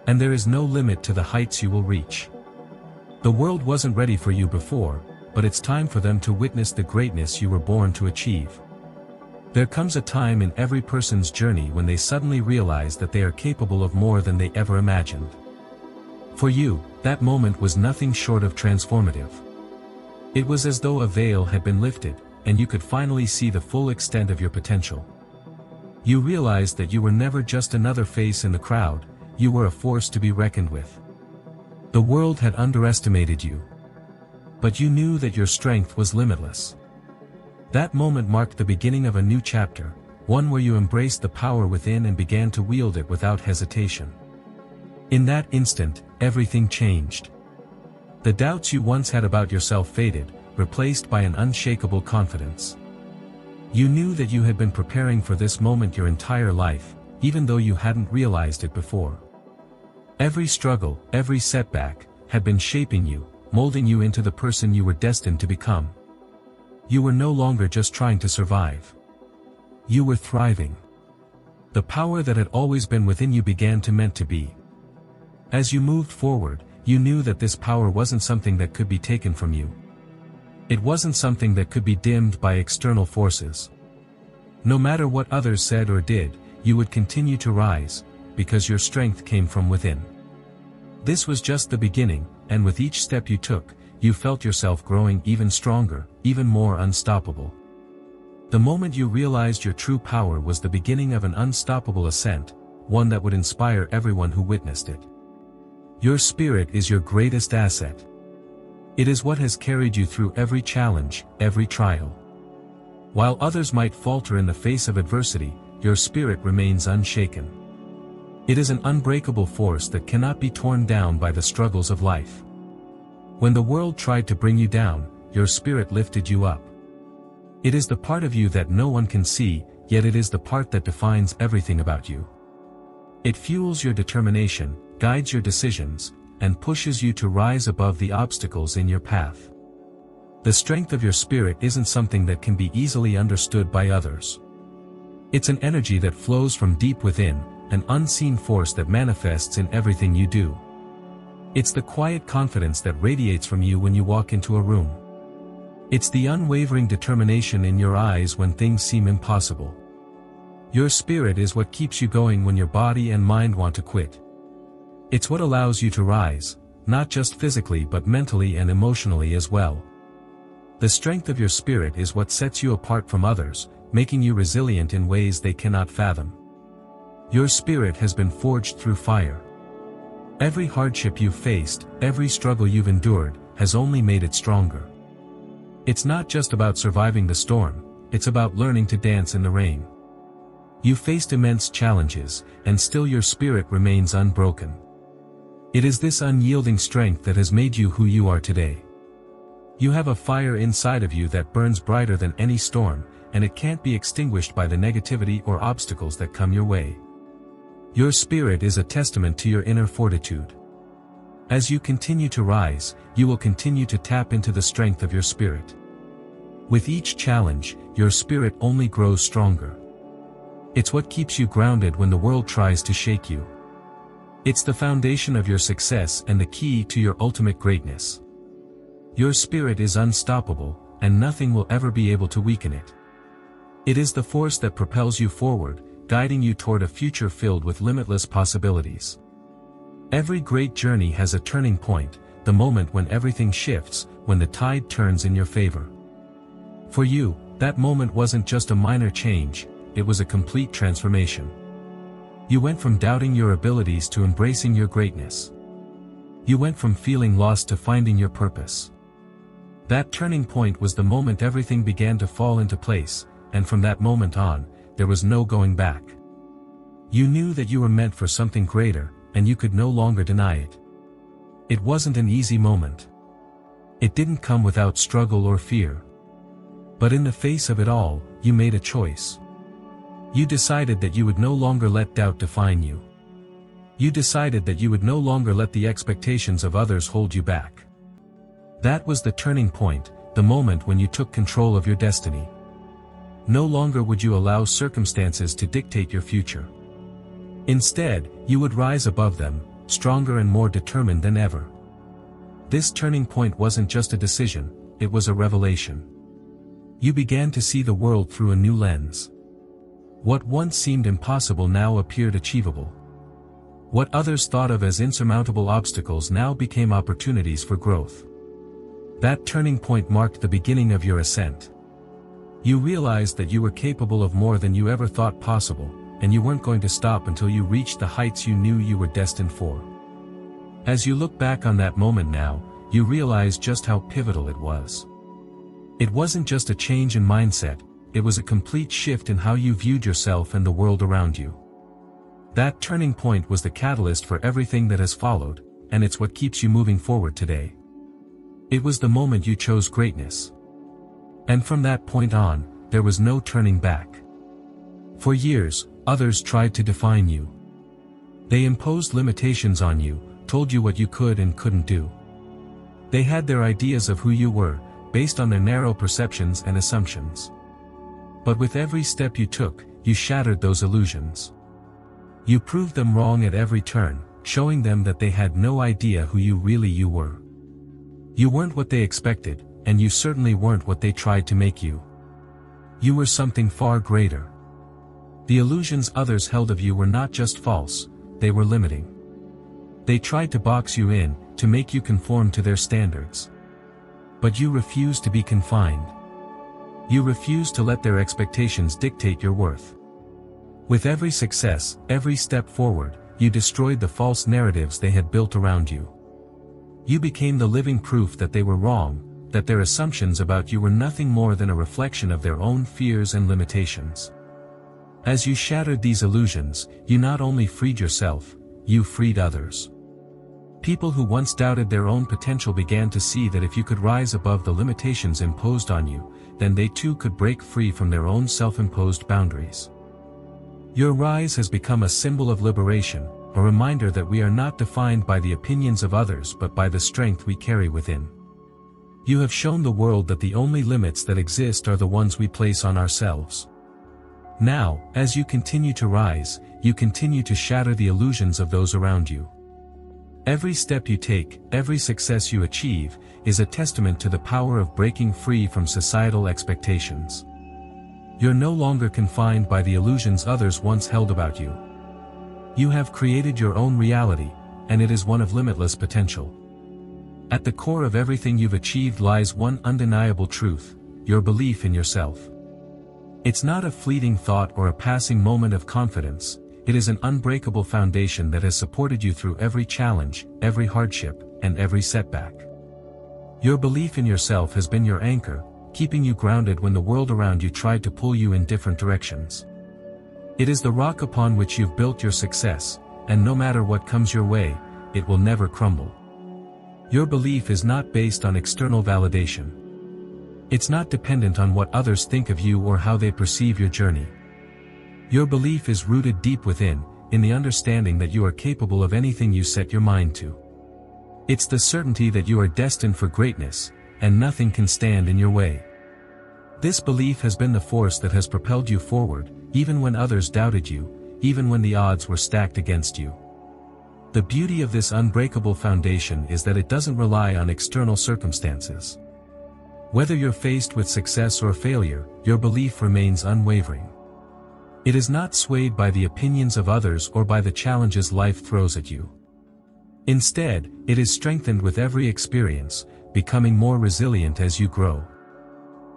And there is no limit to the heights you will reach. The world wasn't ready for you before, but it's time for them to witness the greatness you were born to achieve. There comes a time in every person's journey when they suddenly realize that they are capable of more than they ever imagined. For you, that moment was nothing short of transformative. It was as though a veil had been lifted, and you could finally see the full extent of your potential. You realized that you were never just another face in the crowd, you were a force to be reckoned with. The world had underestimated you. But you knew that your strength was limitless. That moment marked the beginning of a new chapter, one where you embraced the power within and began to wield it without hesitation. In that instant, everything changed. The doubts you once had about yourself faded, replaced by an unshakable confidence. You knew that you had been preparing for this moment your entire life, even though you hadn't realized it before. Every struggle, every setback, had been shaping you, molding you into the person you were destined to become. You were no longer just trying to survive. You were thriving. The power that had always been within you began to meant to be. As you moved forward, you knew that this power wasn't something that could be taken from you. It wasn't something that could be dimmed by external forces. No matter what others said or did, you would continue to rise, because your strength came from within. This was just the beginning, and with each step you took, you felt yourself growing even stronger, even more unstoppable. The moment you realized your true power was the beginning of an unstoppable ascent, one that would inspire everyone who witnessed it. Your spirit is your greatest asset. It is what has carried you through every challenge, every trial. While others might falter in the face of adversity, your spirit remains unshaken. It is an unbreakable force that cannot be torn down by the struggles of life. When the world tried to bring you down, your spirit lifted you up. It is the part of you that no one can see, yet it is the part that defines everything about you. It fuels your determination, guides your decisions, and pushes you to rise above the obstacles in your path. The strength of your spirit isn't something that can be easily understood by others. It's an energy that flows from deep within, an unseen force that manifests in everything you do. It's the quiet confidence that radiates from you when you walk into a room. It's the unwavering determination in your eyes when things seem impossible. Your spirit is what keeps you going when your body and mind want to quit. It's what allows you to rise, not just physically but mentally and emotionally as well. The strength of your spirit is what sets you apart from others, making you resilient in ways they cannot fathom. Your spirit has been forged through fire. Every hardship you've faced, every struggle you've endured, has only made it stronger. It's not just about surviving the storm, it's about learning to dance in the rain. You faced immense challenges, and still your spirit remains unbroken. It is this unyielding strength that has made you who you are today. You have a fire inside of you that burns brighter than any storm, and it can't be extinguished by the negativity or obstacles that come your way. Your spirit is a testament to your inner fortitude. As you continue to rise, you will continue to tap into the strength of your spirit. With each challenge, your spirit only grows stronger. It's what keeps you grounded when the world tries to shake you. It's the foundation of your success and the key to your ultimate greatness. Your spirit is unstoppable, and nothing will ever be able to weaken it. It is the force that propels you forward, guiding you toward a future filled with limitless possibilities. Every great journey has a turning point, the moment when everything shifts, when the tide turns in your favor. For you, that moment wasn't just a minor change, it was a complete transformation. You went from doubting your abilities to embracing your greatness. You went from feeling lost to finding your purpose. That turning point was the moment everything began to fall into place, and from that moment on, there was no going back. You knew that you were meant for something greater, and you could no longer deny it. It wasn't an easy moment. It didn't come without struggle or fear. But in the face of it all, you made a choice. You decided that you would no longer let doubt define you. You decided that you would no longer let the expectations of others hold you back. That was the turning point, the moment when you took control of your destiny. No longer would you allow circumstances to dictate your future. Instead, you would rise above them, stronger and more determined than ever. This turning point wasn't just a decision, it was a revelation. You began to see the world through a new lens. What once seemed impossible now appeared achievable. What others thought of as insurmountable obstacles now became opportunities for growth. That turning point marked the beginning of your ascent. You realized that you were capable of more than you ever thought possible, and you weren't going to stop until you reached the heights you knew you were destined for. As you look back on that moment now, you realize just how pivotal it was. It wasn't just a change in mindset, it was a complete shift in how you viewed yourself and the world around you. That turning point was the catalyst for everything that has followed, and it's what keeps you moving forward today. It was the moment you chose greatness. And from that point on, there was no turning back. For years, others tried to define you. They imposed limitations on you, told you what you could and couldn't do. They had their ideas of who you were, based on their narrow perceptions and assumptions. But with every step you took, you shattered those illusions. You proved them wrong at every turn, showing them that they had no idea who you really were. You weren't what they expected, and you certainly weren't what they tried to make you. You were something far greater. The illusions others held of you were not just false, they were limiting. They tried to box you in, to make you conform to their standards. But you refused to be confined. You refused to let their expectations dictate your worth. With every success, every step forward, you destroyed the false narratives they had built around you. You became the living proof that they were wrong, that their assumptions about you were nothing more than a reflection of their own fears and limitations. As you shattered these illusions, you not only freed yourself, you freed others. People who once doubted their own potential began to see that if you could rise above the limitations imposed on you, then they too could break free from their own self-imposed boundaries. Your rise has become a symbol of liberation, a reminder that we are not defined by the opinions of others but by the strength we carry within. You have shown the world that the only limits that exist are the ones we place on ourselves. Now, as you continue to rise, you continue to shatter the illusions of those around you. Every step you take, every success you achieve, is a testament to the power of breaking free from societal expectations. You're no longer confined by the illusions others once held about you. You have created your own reality, and it is one of limitless potential. At the core of everything you've achieved lies one undeniable truth: your belief in yourself. It's not a fleeting thought or a passing moment of confidence, it is an unbreakable foundation that has supported you through every challenge, every hardship, and every setback. Your belief in yourself has been your anchor, keeping you grounded when the world around you tried to pull you in different directions. It is the rock upon which you've built your success, and no matter what comes your way, it will never crumble. Your belief is not based on external validation. It's not dependent on what others think of you or how they perceive your journey. Your belief is rooted deep within, in the understanding that you are capable of anything you set your mind to. It's the certainty that you are destined for greatness, and nothing can stand in your way. This belief has been the force that has propelled you forward, even when others doubted you, even when the odds were stacked against you. The beauty of this unbreakable foundation is that it doesn't rely on external circumstances. Whether you're faced with success or failure, your belief remains unwavering. It is not swayed by the opinions of others or by the challenges life throws at you. Instead, it is strengthened with every experience, becoming more resilient as you grow.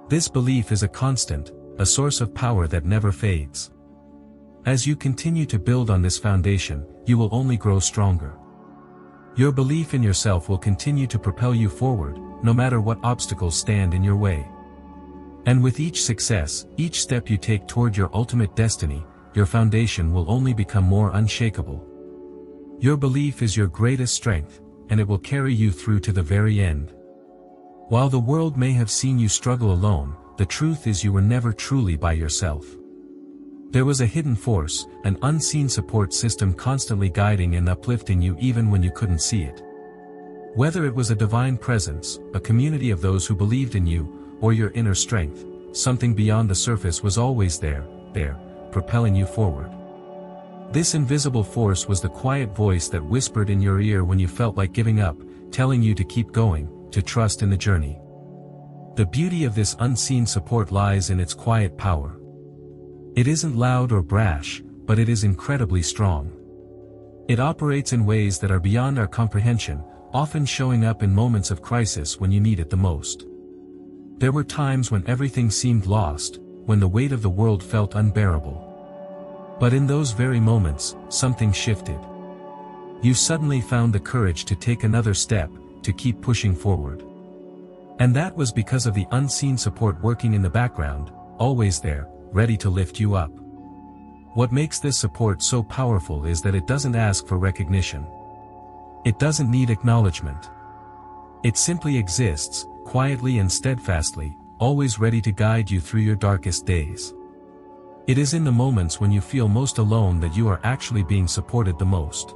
This belief is a constant, a source of power that never fades. As you continue to build on this foundation, you will only grow stronger. Your belief in yourself will continue to propel you forward, no matter what obstacles stand in your way. And with each success, each step you take toward your ultimate destiny, your foundation will only become more unshakable. Your belief is your greatest strength, and it will carry you through to the very end. While the world may have seen you struggle alone, the truth is you were never truly by yourself. There was a hidden force, an unseen support system constantly guiding and uplifting you even when you couldn't see it. Whether it was a divine presence, a community of those who believed in you, or your inner strength, something beyond the surface was always there, propelling you forward. This invisible force was the quiet voice that whispered in your ear when you felt like giving up, telling you to keep going, to trust in the journey. The beauty of this unseen support lies in its quiet power. It isn't loud or brash, but it is incredibly strong. It operates in ways that are beyond our comprehension, often showing up in moments of crisis when you need it the most. There were times when everything seemed lost, when the weight of the world felt unbearable. But in those very moments, something shifted. You suddenly found the courage to take another step, to keep pushing forward. And that was because of the unseen support working in the background, always there, ready to lift you up. What makes this support so powerful is that it doesn't ask for recognition. It doesn't need acknowledgement. It simply exists, quietly and steadfastly, always ready to guide you through your darkest days. It is in the moments when you feel most alone that you are actually being supported the most.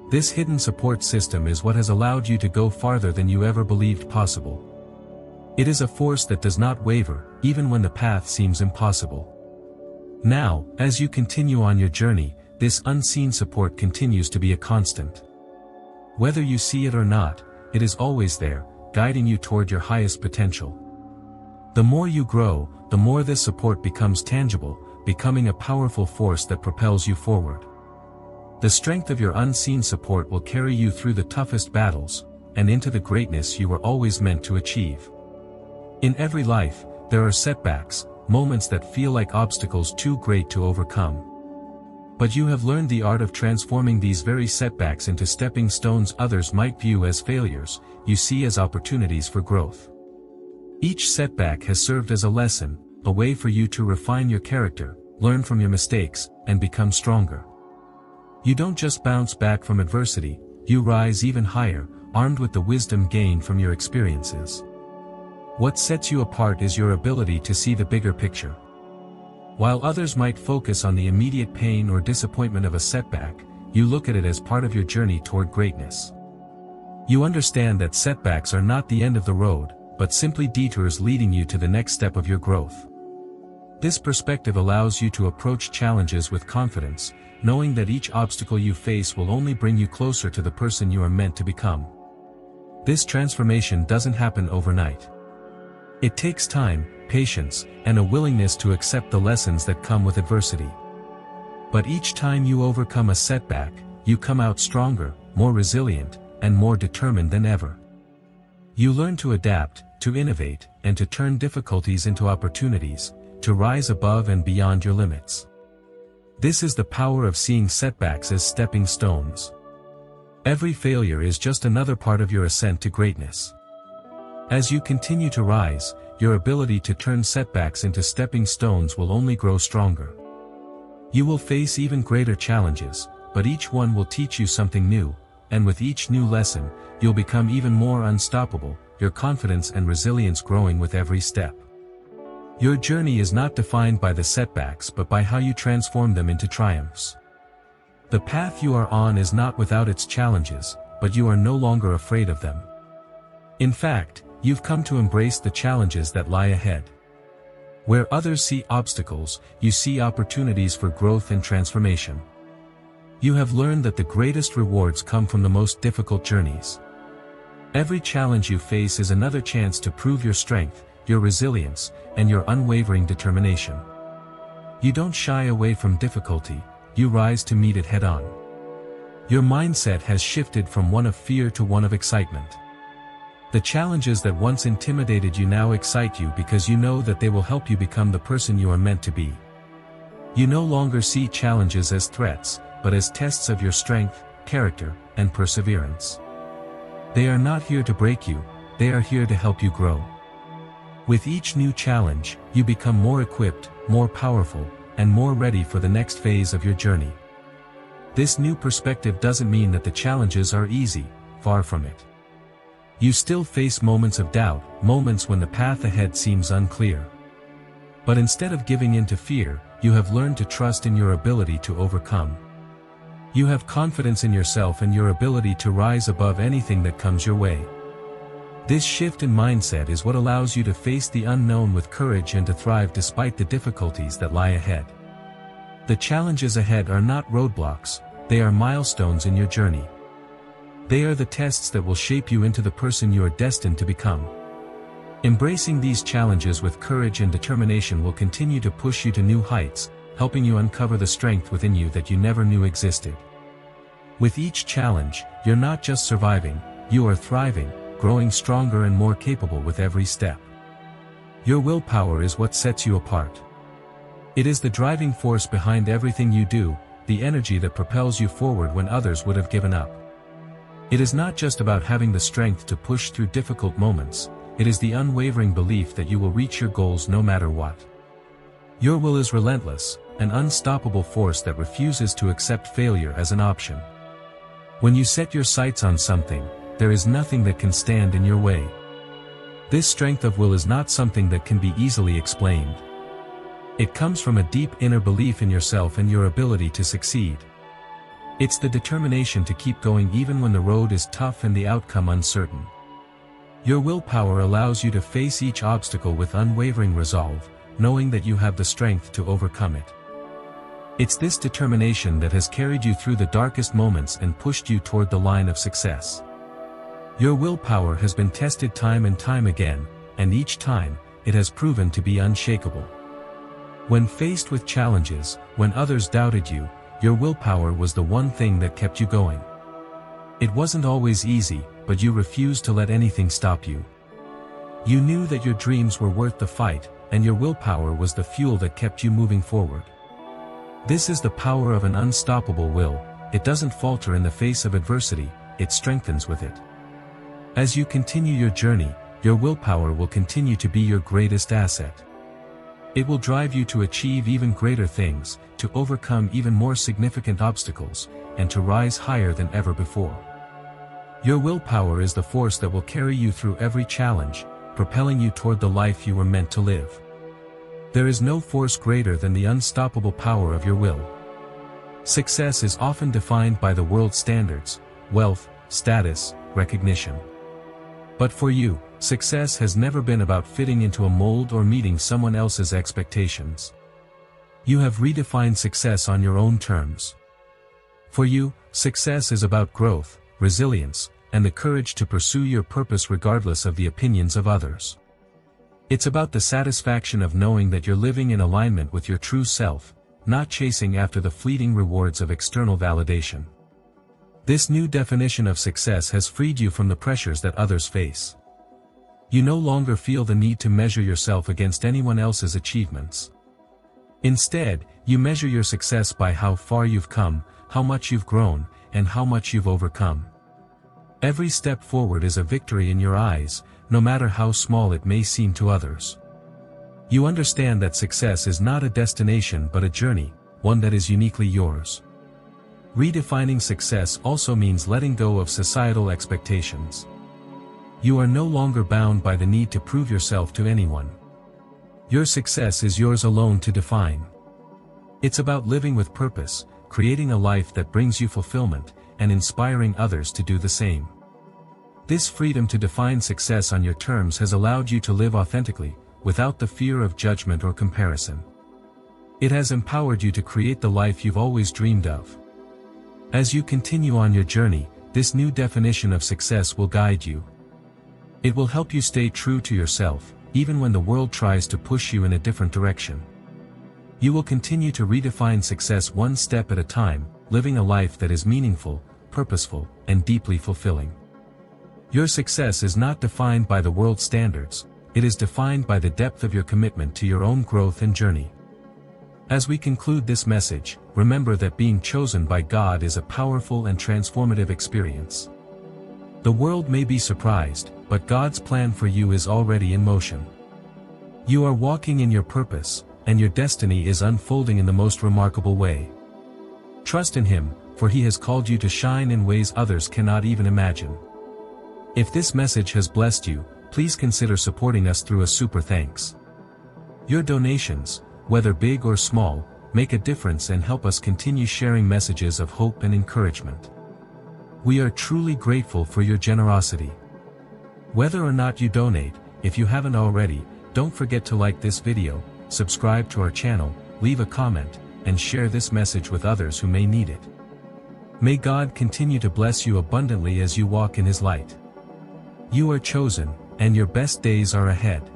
This hidden support system is what has allowed you to go farther than you ever believed possible. It is a force that does not waver, even when the path seems impossible. Now, as you continue on your journey, this unseen support continues to be a constant. Whether you see it or not, it is always there, guiding you toward your highest potential. The more you grow, the more this support becomes tangible, becoming a powerful force that propels you forward. The strength of your unseen support will carry you through the toughest battles, and into the greatness you were always meant to achieve. In every life, there are setbacks, moments that feel like obstacles too great to overcome. But you have learned the art of transforming these very setbacks into stepping stones others might view as failures, you see as opportunities for growth. Each setback has served as a lesson, a way for you to refine your character, learn from your mistakes, and become stronger. You don't just bounce back from adversity, you rise even higher, armed with the wisdom gained from your experiences. What sets you apart is your ability to see the bigger picture. While others might focus on the immediate pain or disappointment of a setback, you look at it as part of your journey toward greatness. You understand that setbacks are not the end of the road, but simply detours leading you to the next step of your growth. This perspective allows you to approach challenges with confidence, knowing that each obstacle you face will only bring you closer to the person you are meant to become. This transformation doesn't happen overnight. It takes time, patience, and a willingness to accept the lessons that come with adversity. But each time you overcome a setback, you come out stronger, more resilient, and more determined than ever. You learn to adapt, to innovate, and to turn difficulties into opportunities, to rise above and beyond your limits. This is the power of seeing setbacks as stepping stones. Every failure is just another part of your ascent to greatness. As you continue to rise, your ability to turn setbacks into stepping stones will only grow stronger. You will face even greater challenges, but each one will teach you something new, and with each new lesson, you'll become even more unstoppable, your confidence and resilience growing with every step. Your journey is not defined by the setbacks but by how you transform them into triumphs. The path you are on is not without its challenges, but you are no longer afraid of them. In fact, you've come to embrace the challenges that lie ahead. Where others see obstacles, you see opportunities for growth and transformation. You have learned that the greatest rewards come from the most difficult journeys. Every challenge you face is another chance to prove your strength, your resilience, and your unwavering determination. You don't shy away from difficulty, you rise to meet it head-on. Your mindset has shifted from one of fear to one of excitement. The challenges that once intimidated you now excite you because you know that they will help you become the person you are meant to be. You no longer see challenges as threats, but as tests of your strength, character, and perseverance. They are not here to break you, they are here to help you grow. With each new challenge, you become more equipped, more powerful, and more ready for the next phase of your journey. This new perspective doesn't mean that the challenges are easy, far from it. You still face moments of doubt, moments when the path ahead seems unclear. But instead of giving in to fear, you have learned to trust in your ability to overcome. You have confidence in yourself and your ability to rise above anything that comes your way. This shift in mindset is what allows you to face the unknown with courage and to thrive despite the difficulties that lie ahead. The challenges ahead are not roadblocks, they are milestones in your journey. They are the tests that will shape you into the person you are destined to become. Embracing these challenges with courage and determination will continue to push you to new heights, helping you uncover the strength within you that you never knew existed. With each challenge, you're not just surviving, you are thriving, growing stronger and more capable with every step. Your willpower is what sets you apart. It is the driving force behind everything you do, the energy that propels you forward when others would have given up. It is not just about having the strength to push through difficult moments, it is the unwavering belief that you will reach your goals no matter what. Your will is relentless, an unstoppable force that refuses to accept failure as an option. When you set your sights on something, there is nothing that can stand in your way. This strength of will is not something that can be easily explained. It comes from a deep inner belief in yourself and your ability to succeed. It's the determination to keep going even when the road is tough and the outcome uncertain. Your willpower allows you to face each obstacle with unwavering resolve, knowing that you have the strength to overcome it. It's this determination that has carried you through the darkest moments and pushed you toward the line of success. Your willpower has been tested time and time again, and each time, it has proven to be unshakable. When faced with challenges, when others doubted you, your willpower was the one thing that kept you going. It wasn't always easy, but you refused to let anything stop you. You knew that your dreams were worth the fight, and your willpower was the fuel that kept you moving forward. This is the power of an unstoppable will. It doesn't falter in the face of adversity, it strengthens with it. As you continue your journey, your willpower will continue to be your greatest asset. It will drive you to achieve even greater things, to overcome even more significant obstacles, and to rise higher than ever before. Your willpower is the force that will carry you through every challenge, propelling you toward the life you were meant to live. There is no force greater than the unstoppable power of your will. Success is often defined by the world's standards, wealth, status, recognition. But for you, success has never been about fitting into a mold or meeting someone else's expectations. You have redefined success on your own terms. For you, success is about growth, resilience, and the courage to pursue your purpose regardless of the opinions of others. It's about the satisfaction of knowing that you're living in alignment with your true self, not chasing after the fleeting rewards of external validation. This new definition of success has freed you from the pressures that others face. You no longer feel the need to measure yourself against anyone else's achievements. Instead, you measure your success by how far you've come, how much you've grown, and how much you've overcome. Every step forward is a victory in your eyes, no matter how small it may seem to others. You understand that success is not a destination but a journey, one that is uniquely yours. Redefining success also means letting go of societal expectations. You are no longer bound by the need to prove yourself to anyone. Your success is yours alone to define. It's about living with purpose, creating a life that brings you fulfillment, and inspiring others to do the same. This freedom to define success on your terms has allowed you to live authentically, without the fear of judgment or comparison. It has empowered you to create the life you've always dreamed of. As you continue on your journey, this new definition of success will guide you. It will help you stay true to yourself, even when the world tries to push you in a different direction. You will continue to redefine success one step at a time, living a life that is meaningful, purposeful, and deeply fulfilling. Your success is not defined by the world's standards, it is defined by the depth of your commitment to your own growth and journey. As we conclude this message, remember that being chosen by God is a powerful and transformative experience. The world may be surprised, but God's plan for you is already in motion. You are walking in your purpose, and your destiny is unfolding in the most remarkable way. Trust in Him, for He has called you to shine in ways others cannot even imagine. If this message has blessed you, please consider supporting us through a super thanks. Your donations, whether big or small, make a difference and help us continue sharing messages of hope and encouragement. We are truly grateful for your generosity. Whether or not you donate, if you haven't already, don't forget to like this video, subscribe to our channel, leave a comment, and share this message with others who may need it. May God continue to bless you abundantly as you walk in His light. You are chosen, and your best days are ahead.